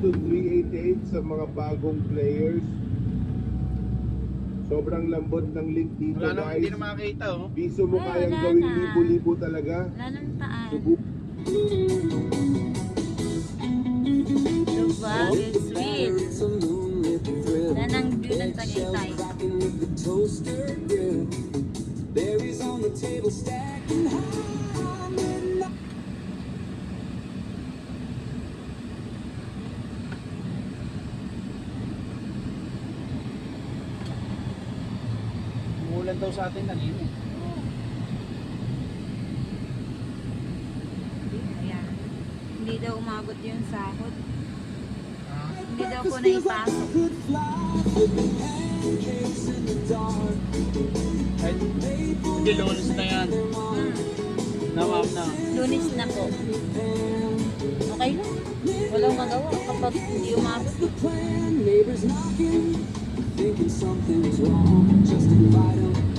to 388 sa mga bagong players. Sobrang lambot ng link dito, Wala naman, hindi guys. na makakita, oh. Piso mo Ay, kayang wala gawing na. libo-libo talaga. Wala nang taan. Subuk. Diba? It's sweet. Wala nang view ng Tagaytay. Berries on the table stacking high. Umulan daw sa atin kanina. Ayan. Hindi daw umabot yung sahod. Hindi daw po naipasok. Ay, hindi, lunes na yan. Namam na. Lunis na po. Okay lang. Walang magawa kapag hindi umabot. Neighbors knocking, thinking something's wrong. Just invite 'em